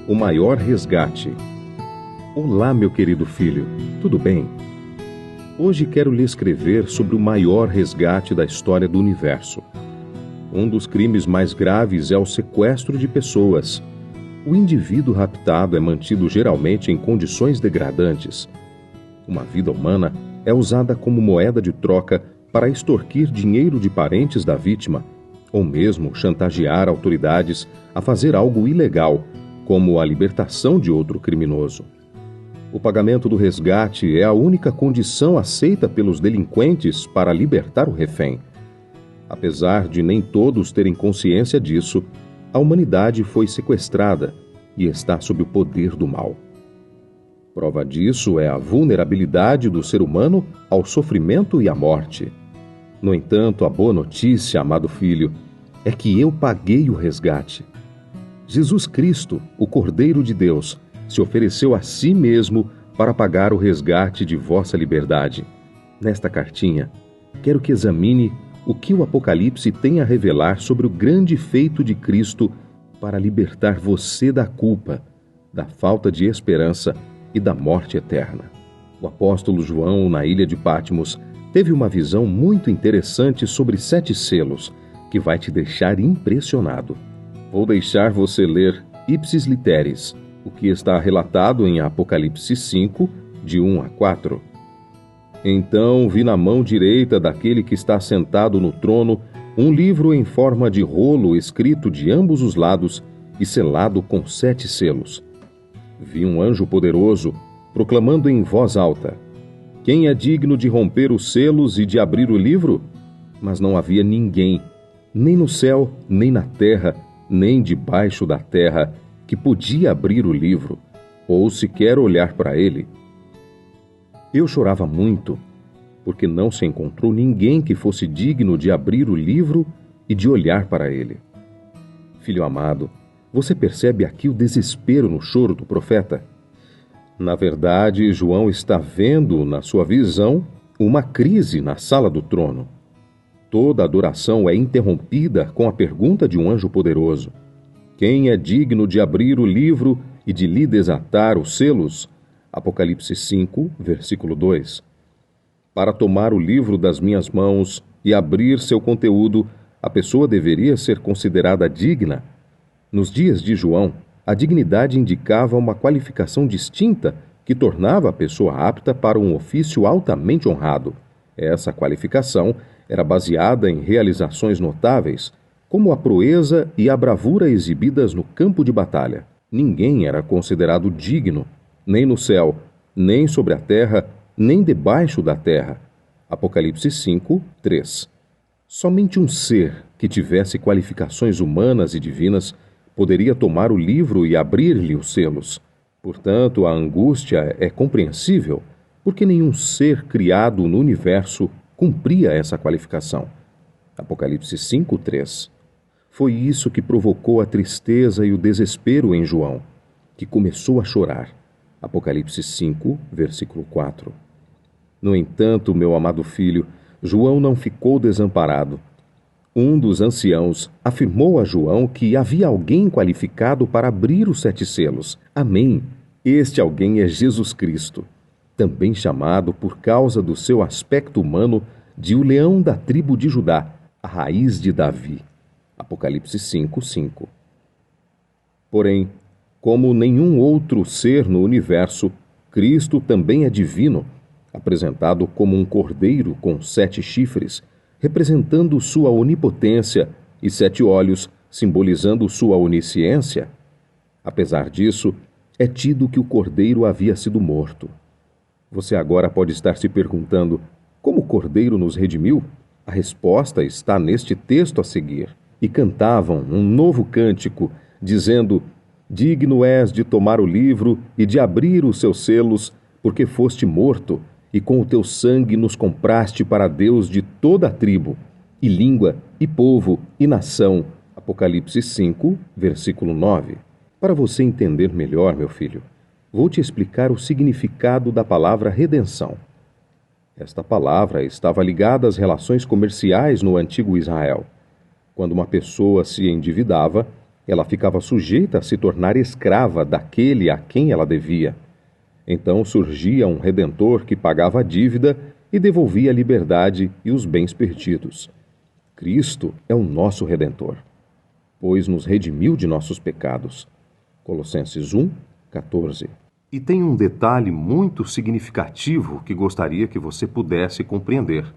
O maior resgate. Olá, meu querido filho, tudo bem? Hoje quero lhe escrever sobre o maior resgate da história do universo. Um dos crimes mais graves é o sequestro de pessoas. O indivíduo raptado é mantido geralmente em condições degradantes. Uma vida humana é usada como moeda de troca para extorquir dinheiro de parentes da vítima, ou mesmo chantagear autoridades a fazer algo ilegal, como a libertação de outro criminoso. O pagamento do resgate é a única condição aceita pelos delinquentes para libertar o refém. Apesar de nem todos terem consciência disso, a humanidade foi sequestrada e está sob o poder do mal. Prova disso é a vulnerabilidade do ser humano ao sofrimento e à morte. No entanto, a boa notícia, amado filho, é que eu paguei o resgate. Jesus Cristo, o Cordeiro de Deus, se ofereceu a si mesmo para pagar o resgate de vossa liberdade. Nesta cartinha, quero que examine o que o Apocalipse tem a revelar sobre o grande feito de Cristo para libertar você da culpa, da falta de esperança e da morte eterna. O apóstolo João, na ilha de Patmos, teve uma visão muito interessante sobre 7 selos, que vai te deixar impressionado. Vou deixar você ler ipsis literis, o que está relatado em Apocalipse 5, de 1 a 4. Então vi na mão direita daquele que está sentado no trono um livro em forma de rolo escrito de ambos os lados e selado com 7 selos. Vi um anjo poderoso proclamando em voz alta: "Quem é digno de romper os selos e de abrir o livro?" Mas não havia ninguém, nem no céu, nem na terra, nem debaixo da terra, que podia abrir o livro, ou sequer olhar para ele. Eu chorava muito, porque não se encontrou ninguém que fosse digno de abrir o livro e de olhar para ele. Filho amado, você percebe aqui o desespero no choro do profeta? Na verdade, João está vendo, na sua visão, uma crise na sala do trono. Toda adoração é interrompida com a pergunta de um anjo poderoso: "Quem é digno de abrir o livro e de lhe desatar os selos?" Apocalipse 5, versículo 2. Para tomar o livro das minhas mãos e abrir seu conteúdo, a pessoa deveria ser considerada digna. Nos dias de João, a dignidade indicava uma qualificação distinta que tornava a pessoa apta para um ofício altamente honrado. Essa qualificação era baseada em realizações notáveis, como a proeza e a bravura exibidas no campo de batalha. Ninguém era considerado digno, nem no céu, nem sobre a terra, nem debaixo da terra. Apocalipse 5, 3. Somente um ser que tivesse qualificações humanas e divinas poderia tomar o livro e abrir-lhe os selos. Portanto, a angústia é compreensível, porque nenhum ser criado no universo cumpria essa qualificação. Apocalipse 5, 3. Foi isso que provocou a tristeza e o desespero em João, que começou a chorar. Apocalipse 5, versículo 4. No entanto, meu amado filho, João não ficou desamparado. Um dos anciãos afirmou a João que havia alguém qualificado para abrir os 7 selos. Amém. Este alguém é Jesus Cristo, também chamado, por causa do seu aspecto humano, de o leão da tribo de Judá, a raiz de Davi. Apocalipse 5, 5. Porém, como nenhum outro ser no universo, Cristo também é divino, apresentado como um cordeiro com 7 chifres, representando sua onipotência, e 7 olhos, simbolizando sua onisciência. Apesar disso, é tido que o cordeiro havia sido morto. Você agora pode estar se perguntando: como o cordeiro nos redimiu? A resposta está neste texto a seguir. E cantavam um novo cântico, dizendo: "Digno és de tomar o livro e de abrir os seus selos, porque foste morto, e com o teu sangue nos compraste para Deus de toda a tribo, e língua, e povo, e nação." Apocalipse 5, versículo 9. Para você entender melhor, meu filho, vou te explicar o significado da palavra redenção. Esta palavra estava ligada às relações comerciais no antigo Israel. Quando uma pessoa se endividava, ela ficava sujeita a se tornar escrava daquele a quem ela devia. Então surgia um redentor que pagava a dívida e devolvia a liberdade e os bens perdidos. Cristo é o nosso redentor, pois nos redimiu de nossos pecados. Colossenses 1, 14. E tem um detalhe muito significativo que gostaria que você pudesse compreender.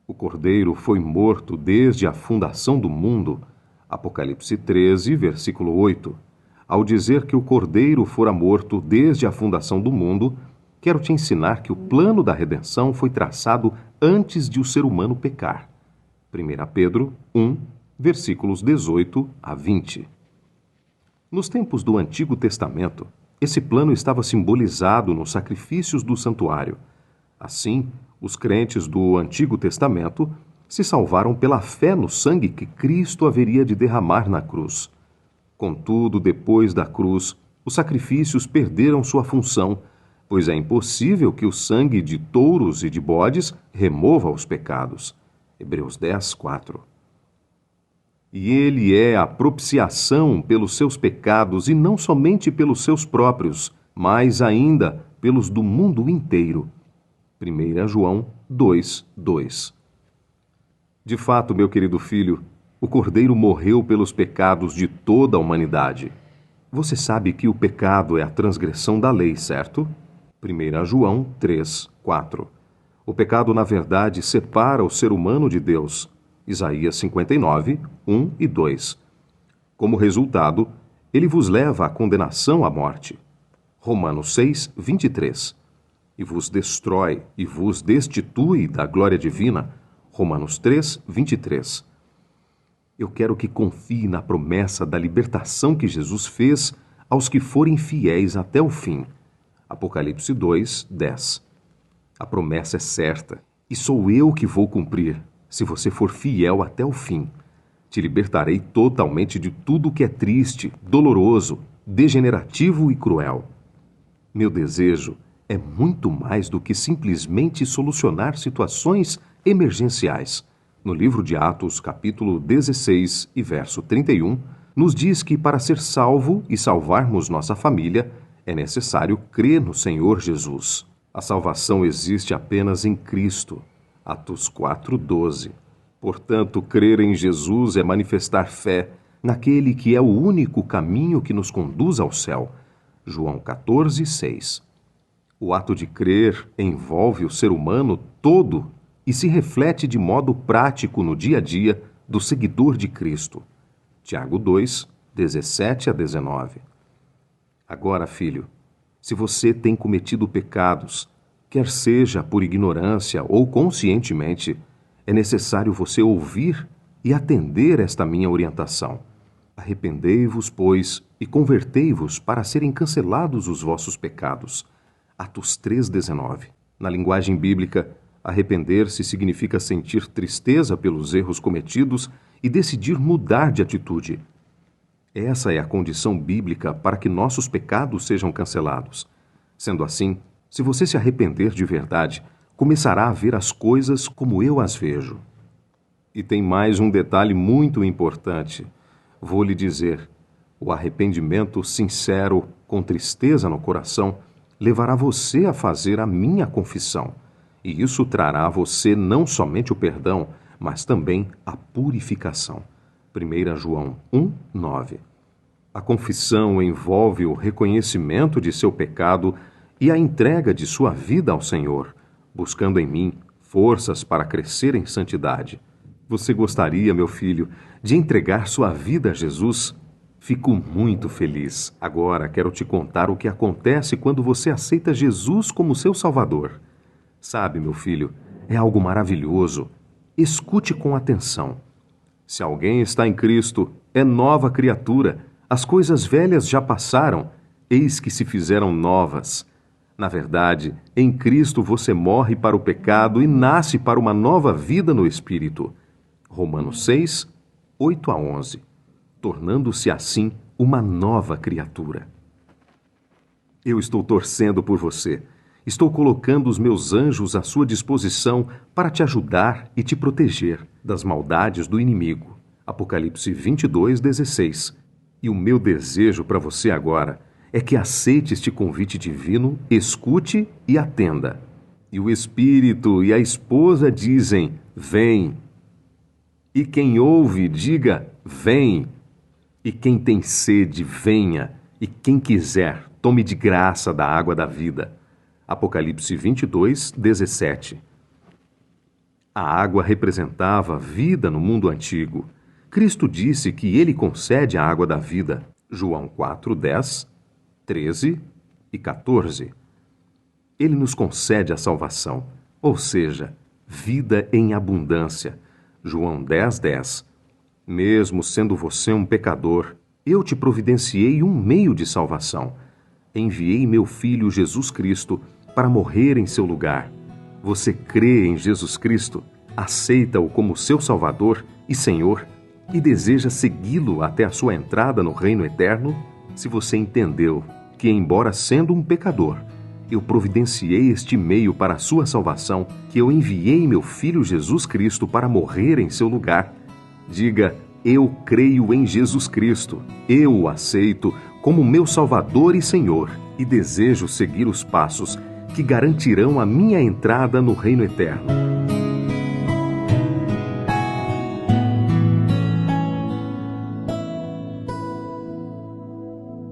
O Cordeiro foi morto desde a fundação do mundo. Apocalipse 13, versículo 8. Ao dizer que o Cordeiro fora morto desde a fundação do mundo, quero te ensinar que o plano da redenção foi traçado antes de o ser humano pecar. 1 Pedro 1, versículos 18 a 20. Nos tempos do Antigo Testamento, esse plano estava simbolizado nos sacrifícios do santuário. Assim, os crentes do Antigo Testamento se salvaram pela fé no sangue que Cristo haveria de derramar na cruz. Contudo, depois da cruz, os sacrifícios perderam sua função, pois é impossível que o sangue de touros e de bodes remova os pecados. Hebreus 10, 4. E ele é a propiciação pelos seus pecados, e não somente pelos seus próprios, mas ainda pelos do mundo inteiro. 1 João 2, 2. De fato, meu querido filho, o Cordeiro morreu pelos pecados de toda a humanidade. Você sabe que o pecado é a transgressão da lei, certo? 1 João 3, 4. O pecado, na verdade, separa o ser humano de Deus. Isaías 59, 1 e 2. Como resultado, ele vos leva à condenação à morte. Romanos 6, 23. E vos destrói e vos destitui da glória divina. Romanos 3, 23. Eu quero que confie na promessa da libertação que Jesus fez aos que forem fiéis até o fim. Apocalipse 2, 10. A promessa é certa, e sou eu que vou cumprir, se você for fiel até o fim. Te libertarei totalmente de tudo que é triste, doloroso, degenerativo e cruel. Meu desejo é muito mais do que simplesmente solucionar situações emergenciais. No livro de Atos, capítulo 16 e verso 31, nos diz que para ser salvo e salvarmos nossa família, é necessário crer no Senhor Jesus. A salvação existe apenas em Cristo. Atos 4, 12. Portanto, crer em Jesus é manifestar fé naquele que é o único caminho que nos conduz ao céu. João 14, 6. O ato de crer envolve o ser humano todo e se reflete de modo prático no dia a dia do seguidor de Cristo. Tiago 2, 17 a 19. Agora, filho, se você tem cometido pecados, quer seja por ignorância ou conscientemente, é necessário você ouvir e atender esta minha orientação. Arrependei-vos, pois, e convertei-vos para serem cancelados os vossos pecados. Atos 3,19. Na linguagem bíblica, arrepender-se significa sentir tristeza pelos erros cometidos e decidir mudar de atitude. Essa é a condição bíblica para que nossos pecados sejam cancelados. Sendo assim, se você se arrepender de verdade, começará a ver as coisas como eu as vejo. E tem mais um detalhe muito importante. Vou lhe dizer, o arrependimento sincero, com tristeza no coração, levará você a fazer a minha confissão. E isso trará a você não somente o perdão, mas também a purificação. 1 João 1, 9. A confissão envolve o reconhecimento de seu pecado e a entrega de sua vida ao Senhor, buscando em mim forças para crescer em santidade. Você gostaria, meu filho, de entregar sua vida a Jesus? Fico muito feliz. Agora quero te contar o que acontece quando você aceita Jesus como seu Salvador. Sabe, meu filho, é algo maravilhoso. Escute com atenção. Se alguém está em Cristo, é nova criatura. As coisas velhas já passaram, eis que se fizeram novas. Na verdade, em Cristo você morre para o pecado e nasce para uma nova vida no Espírito. Romanos 6, 8 a 11. Tornando-se assim uma nova criatura. Eu estou torcendo por você. Estou colocando os meus anjos à sua disposição para te ajudar e te proteger das maldades do inimigo. Apocalipse 22, 16. E o meu desejo para você agora é que aceite este convite divino, escute e atenda. E o Espírito e a esposa dizem: vem. E quem ouve, diga: vem. E quem tem sede, venha. E quem quiser, tome de graça da água da vida. Apocalipse 22, 17. A água representava vida no mundo antigo. Cristo disse que ele concede a água da vida. João 4, 10, 13 e 14. Ele nos concede a salvação, ou seja, vida em abundância. João 10, 10. Mesmo sendo você um pecador, eu te providenciei um meio de salvação. Enviei meu Filho Jesus Cristo para morrer em seu lugar. Você crê em Jesus Cristo, aceita-o como seu Salvador e Senhor e deseja segui-lo até a sua entrada no reino eterno? Se você entendeu que, embora sendo um pecador, eu providenciei este meio para a sua salvação, que eu enviei meu Filho Jesus Cristo para morrer em seu lugar, diga: eu creio em Jesus Cristo, eu o aceito como meu Salvador e Senhor e desejo seguir os passos que garantirão a minha entrada no reino eterno.